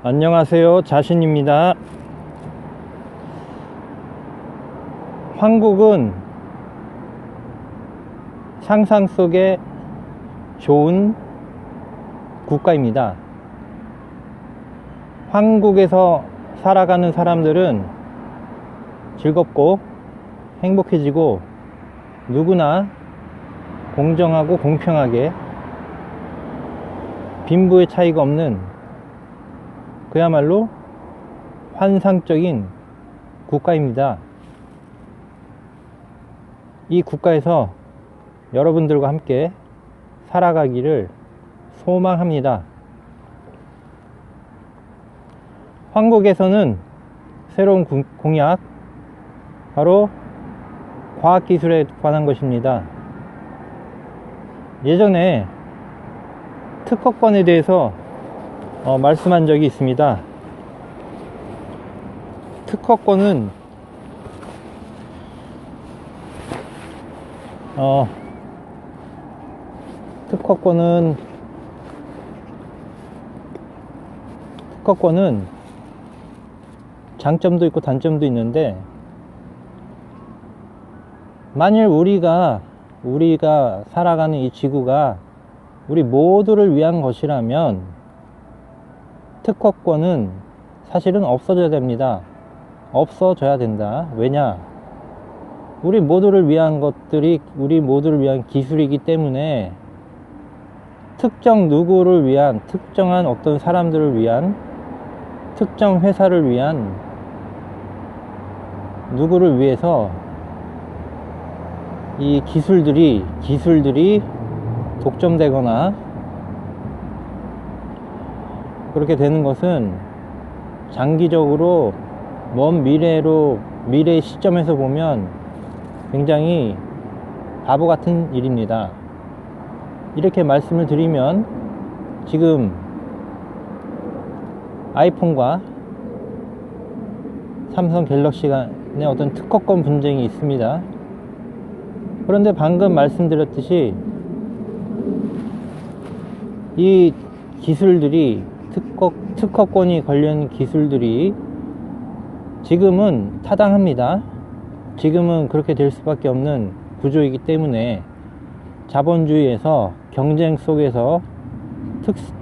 안녕하세요, 자신입니다. 한국은 상상 속의 좋은 국가입니다. 한국에서 살아가는 사람들은 즐겁고 행복해지고 누구나 공정하고 공평하게 빈부의 차이가 없는 그야말로 환상적인 국가입니다. 이 국가에서 여러분들과 함께 살아가기를 소망합니다. 한국에서는 새로운 공약, 바로 과학기술에 관한 것입니다. 예전에 특허권에 대해서 말씀한 적이 있습니다. 특허권은 장점도 있고 단점도 있는데, 만일 우리가 살아가는 이 지구가 우리 모두를 위한 것이라면 특허권은 사실은 없어져야 됩니다. 없어져야 된다. 왜냐? 우리 모두를 위한 것들이 우리 모두를 위한 기술이기 때문에 특정 누구를 위한, 특정한 어떤 사람들을 위한, 특정 회사를 위한, 누구를 위해서 이 기술들이 독점되거나 그렇게 되는 것은 장기적으로 먼 미래의 시점에서 보면 굉장히 바보 같은 일입니다. 이렇게 말씀을 드리면, 지금 아이폰과 삼성 갤럭시 간의 어떤 특허권 분쟁이 있습니다. 그런데 방금 말씀드렸듯이 이 기술들이, 특허권이 걸린 기술들이 지금은 타당합니다. 지금은 그렇게 될 수밖에 없는 구조이기 때문에 자본주의에서 경쟁 속에서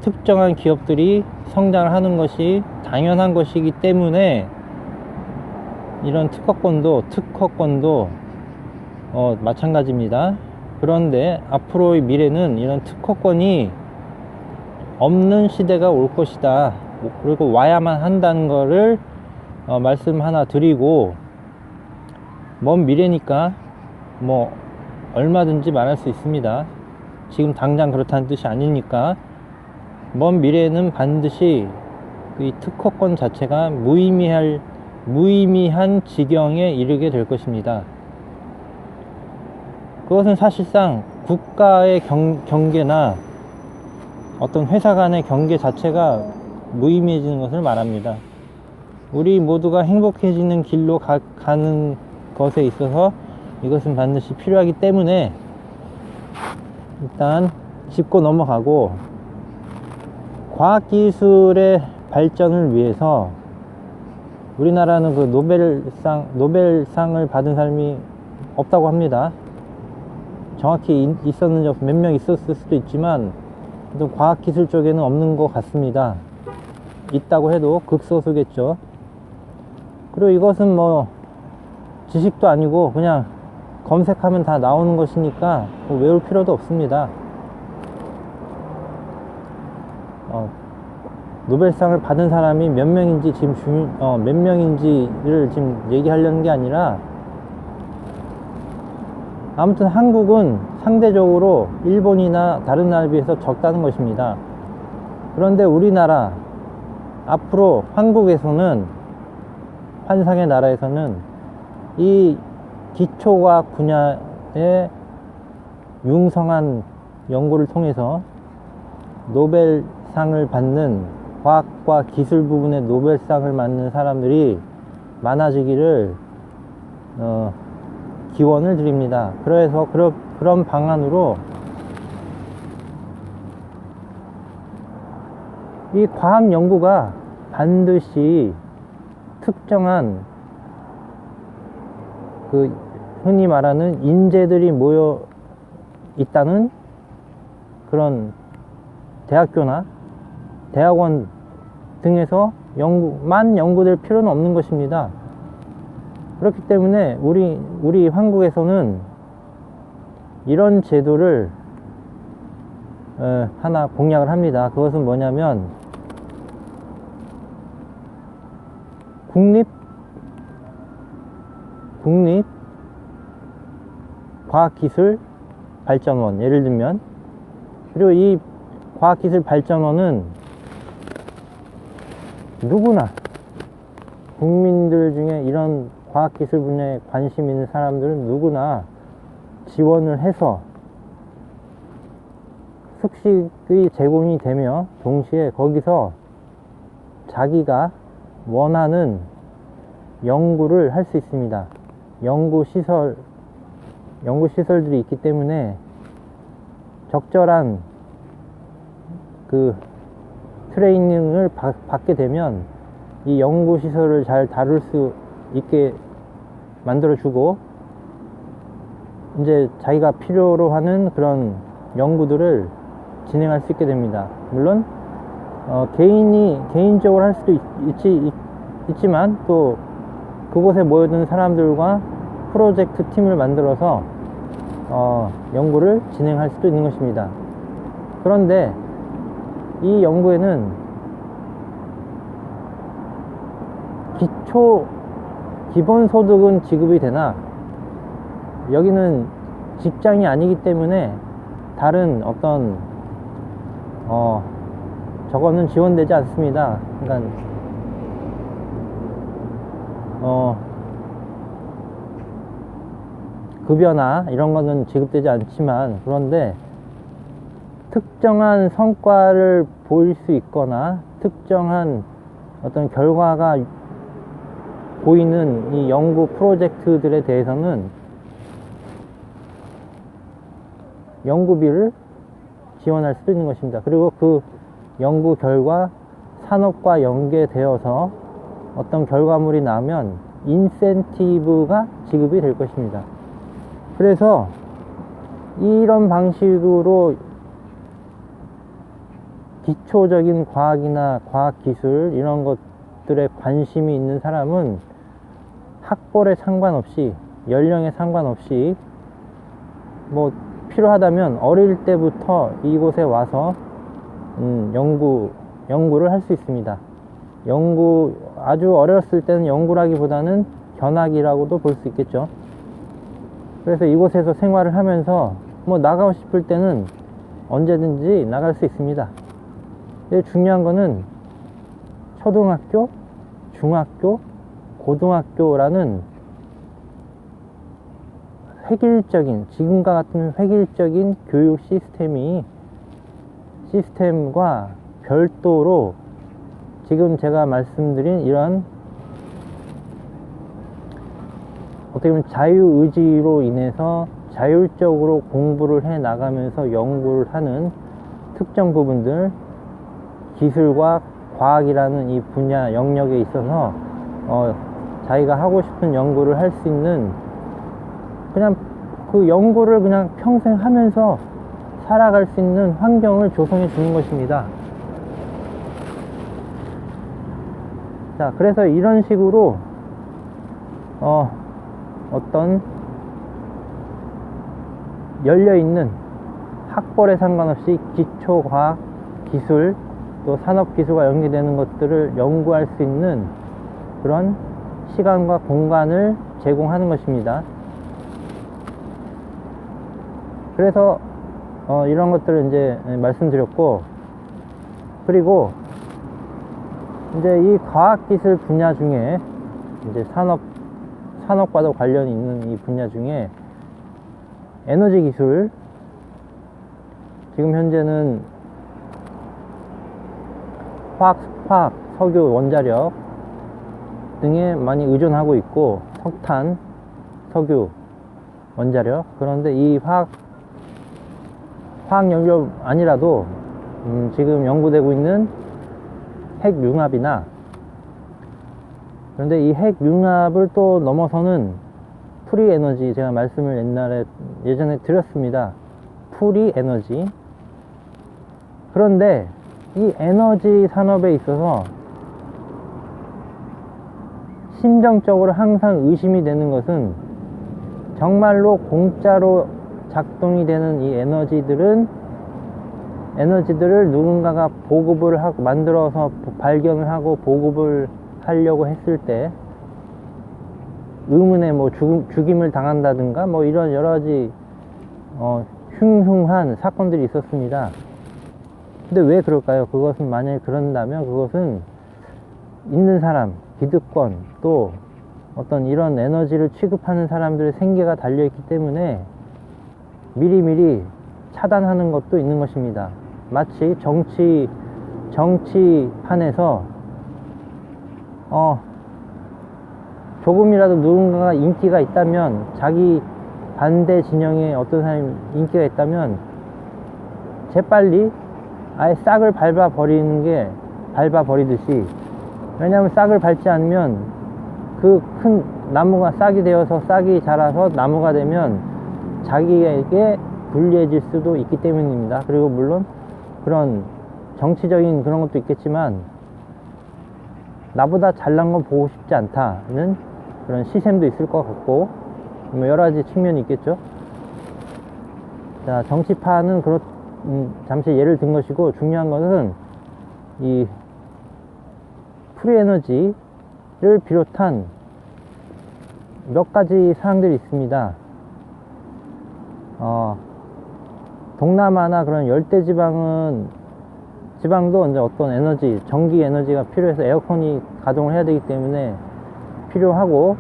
특정한 기업들이 성장을 하는 것이 당연한 것이기 때문에 이런 특허권도 마찬가지입니다. 그런데 앞으로의 미래는 이런 특허권이 없는 시대가 올 것이다. 그리고 와야만 한다는 거를 말씀 하나 드리고, 먼 미래니까 얼마든지 말할 수 있습니다. 지금 당장 그렇다는 뜻이 아니니까. 먼 미래에는 반드시 이 특허권 자체가 무의미한 지경에 이르게 될 것입니다. 그것은 사실상 국가의 경계나 어떤 회사 간의 경계 자체가 무의미해지는 것을 말합니다. 우리 모두가 행복해지는 길로 가는 것에 있어서 이것은 반드시 필요하기 때문에 일단 짚고 넘어가고, 과학기술의 발전을 위해서 우리나라는 그 노벨상을 받은 사람이 없다고 합니다. 정확히 있었는지 몇 명 있었을 수도 있지만 또 과학기술 쪽에는 없는 것 같습니다. 있다고 해도 극소수겠죠. 그리고 이것은 지식도 아니고 그냥 검색하면 다 나오는 것이니까 외울 필요도 없습니다. 노벨상을 받은 사람이 몇 명인지 몇 명인지를 지금 얘기하려는 게 아니라, 아무튼 한국은 상대적으로 일본이나 다른 나라에 비해서 적다는 것입니다. 그런데 우리나라, 앞으로 한국에서는, 환상의 나라에서는 이 기초과학 분야의 융성한 연구를 통해서 노벨상을 받는, 과학과 기술 부분의 노벨상을 받는 사람들이 많아지기를 기원을 드립니다. 그래서 그런 방안으로 이 과학 연구가 반드시 특정한 그 흔히 말하는 인재들이 모여 있다는 그런 대학교나 대학원 등에서 연구될 필요는 없는 것입니다. 그렇기 때문에 우리 한국에서는 이런 제도를 하나 공약을 합니다. 그것은 뭐냐면 국립 과학기술발전원, 예를 들면, 그리고 이 과학기술발전원은 누구나 국민들 중에 이런 과학기술 분야에 관심 있는 사람들은 누구나 지원을 해서 숙식이 제공이 되며 동시에 거기서 자기가 원하는 연구를 할 수 있습니다. 연구시설들이 있기 때문에 적절한 그 트레이닝을 받게 되면 이 연구시설을 잘 다룰 수 있게 만들어주고, 이제 자기가 필요로 하는 그런 연구들을 진행할 수 있게 됩니다. 물론 개인적으로 할 수도 있지만 또 그곳에 모여든 사람들과 프로젝트 팀을 만들어서 연구를 진행할 수도 있는 것입니다. 그런데 이 연구에는 기본소득은 지급이 되나, 여기는 직장이 아니기 때문에 다른 어떤 저거는 지원되지 않습니다. 그러니까 급여나 이런 거는 지급되지 않지만, 그런데 특정한 성과를 보일 수 있거나 특정한 어떤 결과가 보이는 이 연구 프로젝트들에 대해서는 연구비를 지원할 수도 있는 것입니다. 그리고 그 연구 결과 산업과 연계되어서 어떤 결과물이 나오면 인센티브가 지급이 될 것입니다. 그래서 이런 방식으로 기초적인 과학이나 과학기술 이런 것들에 관심이 있는 사람은 학벌에 상관없이, 연령에 상관없이, 뭐 필요하다면 어릴 때부터 이곳에 와서 연구를 할 수 있습니다. 아주 어렸을 때는 연구라기보다는 견학이라고도 볼 수 있겠죠. 그래서 이곳에서 생활을 하면서 뭐 나가고 싶을 때는 언제든지 나갈 수 있습니다. 근데 중요한 거는 초등학교, 중학교, 고등학교라는 지금과 같은 획일적인 교육 시스템과 별도로 지금 제가 말씀드린 이런 어떻게 보면 자유의지로 인해서 자율적으로 공부를 해 나가면서 연구를 하는 특정 부분들, 기술과 과학이라는 이 분야 영역에 있어서 자기가 하고 싶은 연구를 할 수 있는, 그냥 그 연구를 그냥 평생 하면서 살아갈 수 있는 환경을 조성해 주는 것입니다. 자, 그래서 이런 식으로 어떤 열려있는, 학벌에 상관없이 기초과학, 기술, 또 산업기술과 연계되는 것들을 연구할 수 있는 그런 시간과 공간을 제공하는 것입니다. 그래서 이런 것들을 이제 말씀드렸고, 그리고 이제 이 과학기술 분야 중에 이제 산업과도 관련이 있는 이 분야 중에 에너지 기술, 지금 현재는 화학, 석유, 원자력 등에 많이 의존하고 있고, 석탄, 석유, 원자력. 그런데 이 화학연료 아니라도 지금 연구되고 있는 핵융합이나 그런데 이 핵융합을 또 넘어서는 프리 에너지, 제가 말씀을 예전에 드렸습니다. 프리 에너지. 그런데 이 에너지 산업에 있어서 심정적으로 항상 의심이 되는 것은, 정말로 공짜로 작동이 되는 이 에너지들을 누군가가 보급을 하고, 만들어서 발견을 하고 보급을 하려고 했을 때 의문의 죽임을 당한다든가 이런 여러가지 흉흉한 사건들이 있었습니다. 근데 왜 그럴까요? 그것은 만약에 그런다면, 그것은 있는 사람, 기득권, 또 어떤 이런 에너지를 취급하는 사람들의 생계가 달려있기 때문에 미리미리 차단하는 것도 있는 것입니다. 마치 정치판에서 조금이라도 누군가가 인기가 있다면, 자기 반대 진영에 어떤 사람이 인기가 있다면 재빨리 아예 싹을 밟아버리듯이, 왜냐하면 싹을 밟지 않으면 그 큰 나무가 싹이 되어서, 싹이 자라서 나무가 되면 자기에게 불리해질 수도 있기 때문입니다. 그리고 물론 그런 정치적인 그런 것도 있겠지만, 나보다 잘난 건 보고 싶지 않다는 그런 시샘도 있을 것 같고, 여러가지 측면이 있겠죠. 자, 정치파는 잠시 예를 든 것이고, 중요한 것은 이 프리에너지를 비롯한 몇 가지 사항들이 있습니다. 동남아나 그런 열대지방도 이제 어떤 에너지, 전기 에너지가 필요해서 에어컨이 가동을 해야 되기 때문에 필요하고,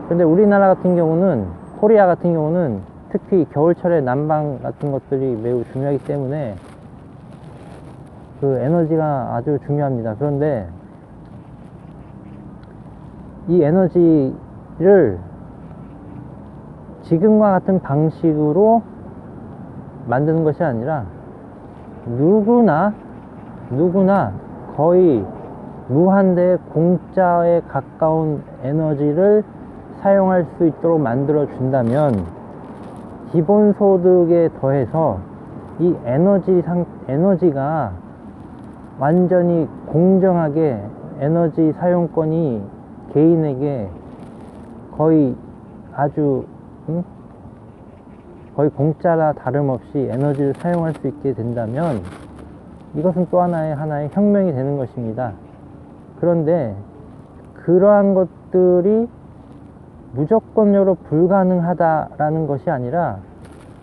근데 우리나라 같은 경우는, 코리아 같은 경우는 특히 겨울철에 난방 같은 것들이 매우 중요하기 때문에 그 에너지가 아주 중요합니다. 그런데 이 에너지를 지금과 같은 방식으로 만드는 것이 아니라 누구나 거의 무한대 공짜에 가까운 에너지를 사용할 수 있도록 만들어 준다면, 기본소득에 더해서 이 에너지가 완전히 공정하게 에너지 사용권이 개인에게 거의 거의 공짜나 다름없이 에너지를 사용할 수 있게 된다면, 이것은 또 하나의 혁명이 되는 것입니다. 그런데 그러한 것들이 무조건적으로 불가능하다라는 것이 아니라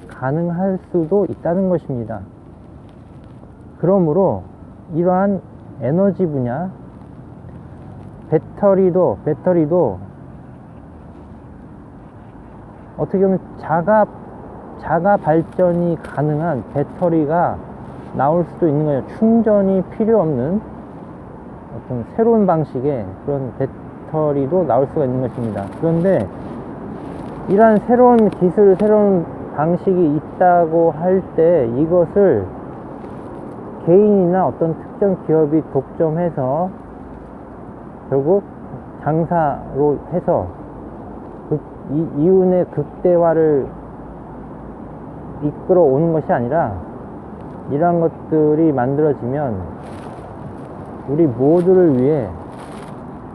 가능할 수도 있다는 것입니다. 그러므로 이러한 에너지 분야, 배터리도 어떻게 보면 자가 발전이 가능한 배터리가 나올 수도 있는 거예요. 충전이 필요 없는 어떤 새로운 방식의 그런 배터리도 나올 수가 있는 것입니다. 그런데 이러한 새로운 기술, 새로운 방식이 있다고 할 때, 이것을 개인이나 어떤 특정 기업이 독점해서 결국 장사로 해서 이윤의 극대화를 이끌어 오는 것이 아니라, 이러한 것들이 만들어지면 우리 모두를 위해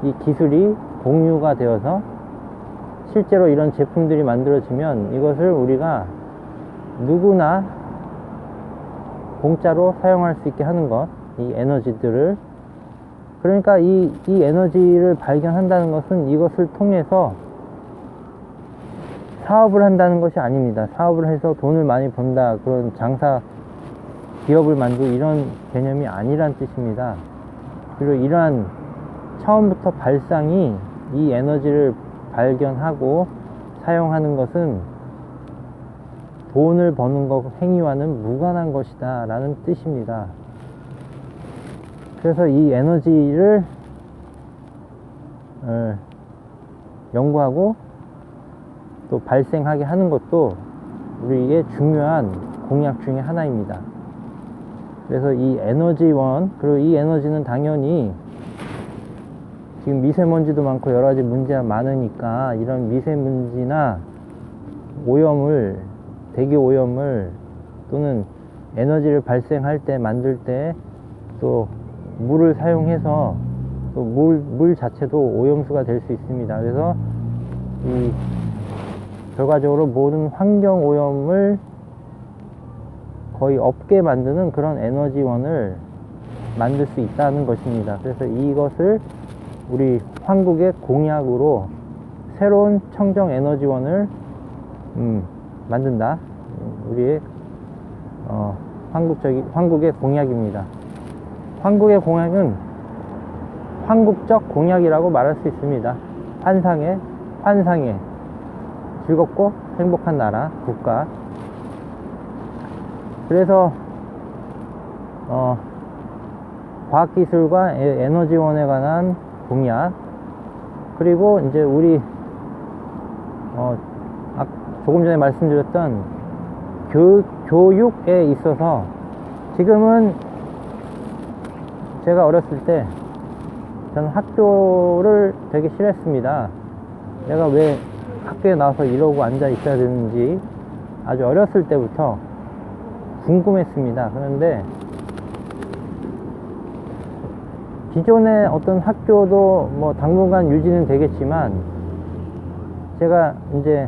이 기술이 공유가 되어서 실제로 이런 제품들이 만들어지면, 이것을 우리가 누구나 공짜로 사용할 수 있게 하는 것, 이 에너지들을. 그러니까 이 에너지를 발견한다는 것은 이것을 통해서 사업을 한다는 것이 아닙니다. 사업을 해서 돈을 많이 번다, 그런 장사 기업을 만들고 이런 개념이 아니란 뜻입니다. 그리고 이러한 처음부터 발상이 이 에너지를 발견하고 사용하는 것은 돈을 버는 것 행위와는 무관한 것이다 라는 뜻입니다. 그래서 이 에너지를 연구하고 또 발생하게 하는 것도 우리에게 중요한 공약 중에 하나입니다. 그래서 이 에너지원, 그리고 이 에너지는 당연히 지금 미세먼지도 많고 여러 가지 문제가 많으니까 이런 미세먼지나 오염을, 대기 오염을 또는 에너지를 발생할 때, 만들 때 또 물을 사용해서 또 물 자체도 오염수가 될 수 있습니다. 그래서 이 결과적으로 모든 환경 오염을 거의 없게 만드는 그런 에너지원을 만들 수 있다는 것입니다. 그래서 이것을 우리 한국의 공약으로 새로운 청정 에너지원을 만든다. 우리의 한국의 공약입니다. 한국의 공약은 한국적 공약이라고 말할 수 있습니다. 환상의 즐겁고 행복한 나라, 국가. 그래서 과학기술과 에너지원에 관한 공약, 그리고 이제 우리 조금 전에 말씀드렸던 교육에 있어서 지금은 제가 어렸을 때 저는 학교를 되게 싫어했습니다. 내가 왜 학교에 나와서 이러고 앉아 있어야 되는지 아주 어렸을 때부터 궁금했습니다. 그런데 기존의 어떤 학교도 뭐 당분간 유지는 되겠지만 제가 이제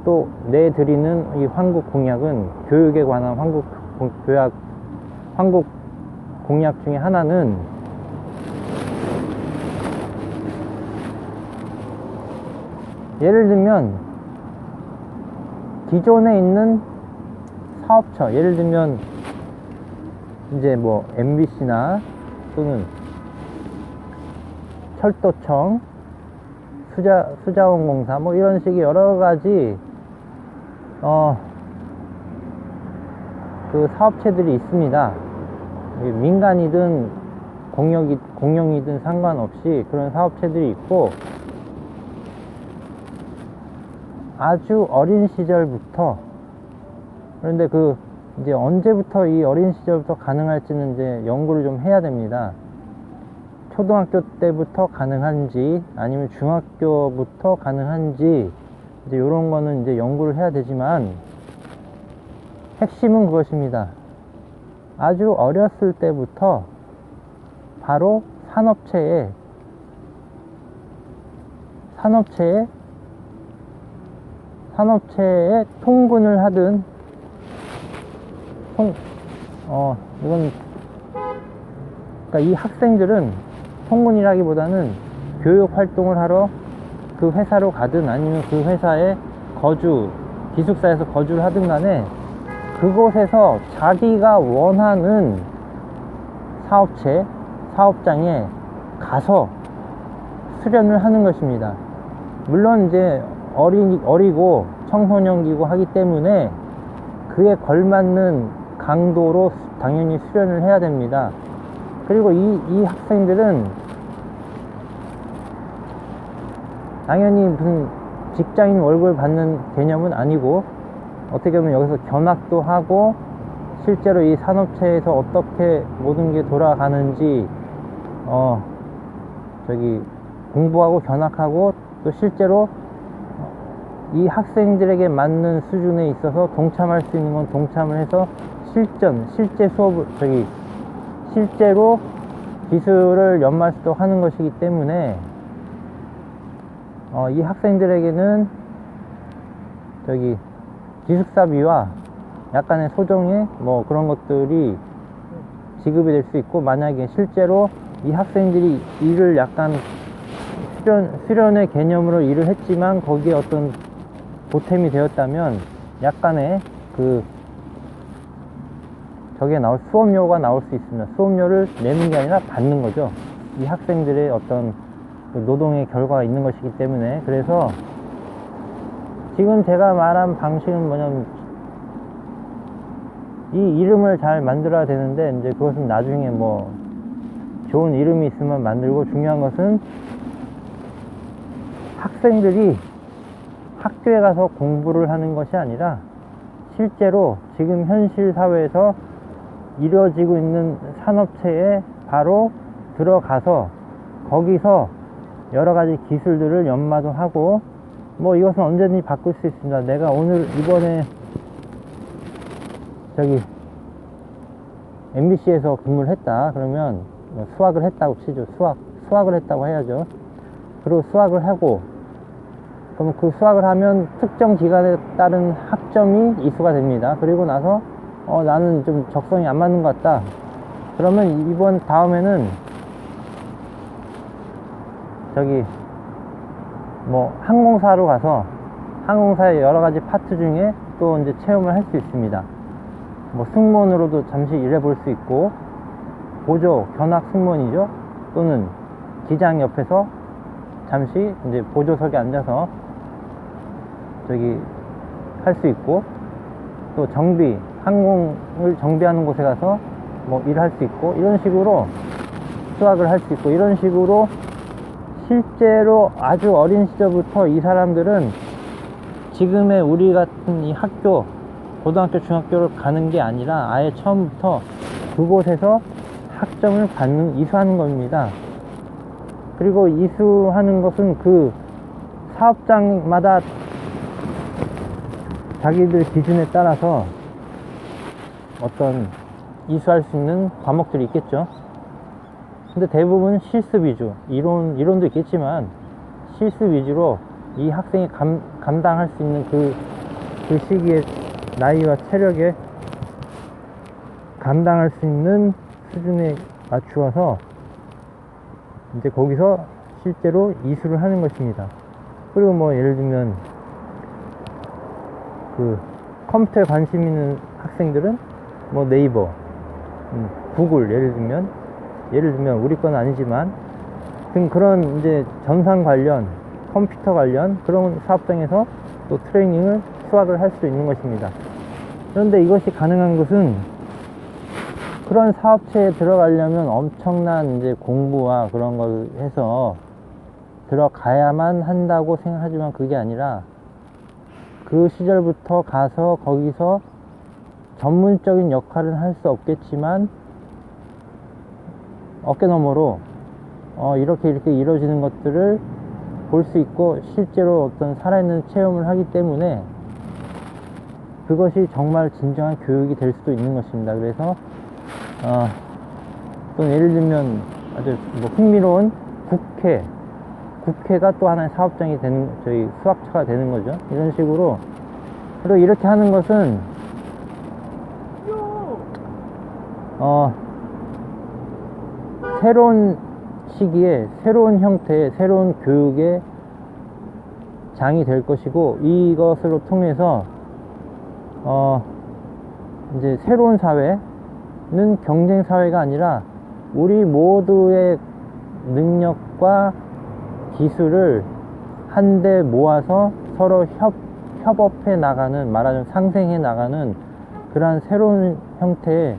또 내드리는 이 한국 공약은, 교육에 관한 한국 공약 중에 하나는 예를 들면 기존에 있는 사업처, 예를 들면 이제 뭐 MBC나 또는 철도청, 수자원공사 뭐 이런 식의 여러 가지 그 사업체들이 있습니다. 민간이든 공영이든 상관없이 그런 사업체들이 있고, 아주 어린 시절부터, 그런데 이제 언제부터 이 어린 시절부터 가능할지는 이제 연구를 좀 해야 됩니다. 초등학교 때부터 가능한지 아니면 중학교부터 가능한지 이제 이런 거는 이제 연구를 해야 되지만, 핵심은 그것입니다. 아주 어렸을 때부터 바로 산업체에 통근을 하든, 이건, 그러니까 이 학생들은 통근이라기보다는 교육 활동을 하러 그 회사로 가든 아니면 그 회사에 기숙사에서 거주를 하든 간에 그곳에서 자기가 원하는 사업장에 가서 수련을 하는 것입니다. 물론 이제 어리고 청소년기고 하기 때문에 그에 걸맞는 강도로 당연히 수련을 해야 됩니다. 그리고 이 학생들은 당연히 무슨 직장인 월급을 받는 개념은 아니고, 어떻게 보면 여기서 견학도 하고 실제로 이 산업체에서 어떻게 모든 게 돌아가는지 공부하고 견학하고, 또 실제로 이 학생들에게 맞는 수준에 있어서 동참할 수 있는 건 동참을 해서 실제 수업을 실제로 기술을 연말수도 하는 것이기 때문에 이 학생들에게는 기숙사비와 약간의 소정의 뭐 그런 것들이 지급이 될 수 있고, 만약에 실제로 이 학생들이 일을 약간 수련의 개념으로 일을 했지만 거기에 어떤 보탬이 되었다면 약간의 저게 수업료가 나올 수 있습니다. 수업료를 내는 게 아니라 받는 거죠. 이 학생들의 어떤 노동의 결과가 있는 것이기 때문에. 그래서 지금 제가 말한 방식은 뭐냐면, 이 이름을 잘 만들어야 되는데, 이제 그것은 나중에 뭐 좋은 이름이 있으면 만들고, 중요한 것은 학생들이 학교에 가서 공부를 하는 것이 아니라 실제로 지금 현실 사회에서 이루어지고 있는 산업체에 바로 들어가서 거기서 여러 가지 기술들을 연마도 하고, 뭐 이것은 언제든지 바꿀 수 있습니다. 내가 오늘 이번에 저기 MBC에서 근무를 했다 그러면 뭐 수학을 했다고 치죠. 수학을 했다고 해야죠. 그리고 수학을 하고, 그럼 그 수학을 하면 특정 기간에 따른 학점이 이수가 됩니다. 그리고 나서 나는 좀 적성이 안 맞는 것 같다 그러면 이번 다음에는 저기 뭐 항공사로 가서 항공사의 여러 가지 파트 중에 또 이제 체험을 할 수 있습니다. 뭐 승무원으로도 잠시 일해볼 수 있고, 보조 견학 승무원이죠. 또는 기장 옆에서 잠시 이제 보조석에 앉아서 저기 할 수 있고, 또 정비 항공을 정비하는 곳에 가서 뭐 일할 수 있고, 이런 식으로 수학을 할 수 있고, 이런 식으로 실제로 아주 어린 시절부터 이 사람들은 지금의 우리 같은 이 학교, 고등학교, 중학교를 가는 게 아니라 아예 처음부터 그곳에서 학점을 이수하는 겁니다. 그리고 이수하는 것은 그 사업장마다 자기들 기준에 따라서 어떤 이수할 수 있는 과목들이 있겠죠. 근데 대부분 실습 위주, 이론도 있겠지만 실습 위주로 이 학생이 감당할 수 있는 그 시기의 나이와 체력에 감당할 수 있는 수준에 맞추어서 이제 거기서 실제로 이수를 하는 것입니다. 그리고 뭐 예를 들면 그 컴퓨터에 관심 있는 학생들은 뭐 네이버, 구글 예를 들면 우리 건 아니지만 그런 이제 전산 관련, 컴퓨터 관련 그런 사업장에서 또 트레이닝을 수학을 할 수 있는 것입니다. 그런데 이것이 가능한 것은 그런 사업체에 들어가려면 엄청난 이제 공부와 그런 걸 해서 들어가야만 한다고 생각하지만 그게 아니라 그 시절부터 가서 거기서 전문적인 역할은 할 수 없겠지만 어깨너머로 이렇게 이루어지는 것들을 볼 수 있고 실제로 어떤 살아있는 체험을 하기 때문에 그것이 정말 진정한 교육이 될 수도 있는 것입니다. 그래서 또 예를 들면 아주 뭐 흥미로운 국회가 또 하나의 사업장이 되는, 저희 수학처가 되는 거죠. 이런 식으로. 그리고 이렇게 하는 것은 새로운 시기에 새로운 형태의 새로운 교육의 장이 될 것이고, 이것으로 통해서 이제 새로운 사회는 경쟁 사회가 아니라 우리 모두의 능력과 기술을 한데 모아서 서로 협업해 나가는, 말하자면 상생해 나가는 그러한 새로운 형태의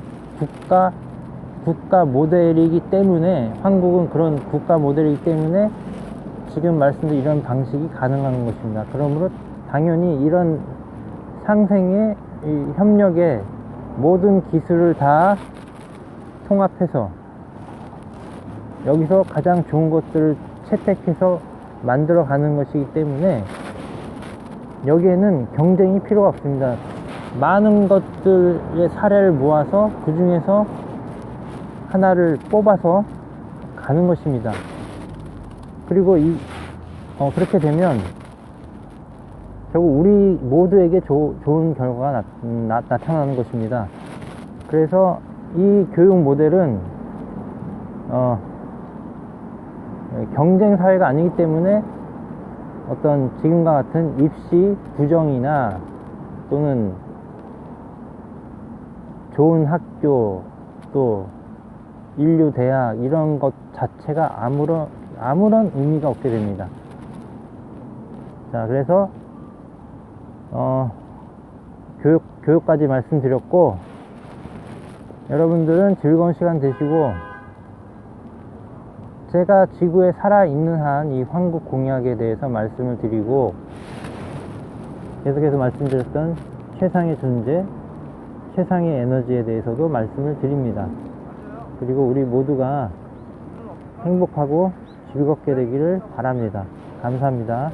국가 모델이기 때문에, 한국은 그런 국가 모델이기 때문에 지금 말씀드린 이런 방식이 가능한 것입니다. 그러므로 당연히 이런 상생의 협력의 모든 기술을 다 통합해서 여기서 가장 좋은 것들을 채택해서 만들어 가는 것이기 때문에 여기에는 경쟁이 필요가 없습니다. 많은 것들의 사례를 모아서 그 중에서 하나를 뽑아서 가는 것입니다. 그리고 그렇게 되면 결국 우리 모두에게 좋은 결과가 나타나는 것입니다. 그래서 이 교육 모델은 경쟁 사회가 아니기 때문에 어떤 지금과 같은 입시 부정이나 또는 좋은 학교 또 인류 대학 이런 것 자체가 아무런 의미가 없게 됩니다. 자, 그래서 교육까지 말씀드렸고, 여러분들은 즐거운 시간 되시고, 제가 지구에 살아있는 한 이 황국 공약에 대해서 말씀을 드리고, 계속해서 말씀드렸던 최상의 존재, 최상의 에너지에 대해서도 말씀을 드립니다. 그리고 우리 모두가 행복하고 즐겁게 되기를 바랍니다. 감사합니다.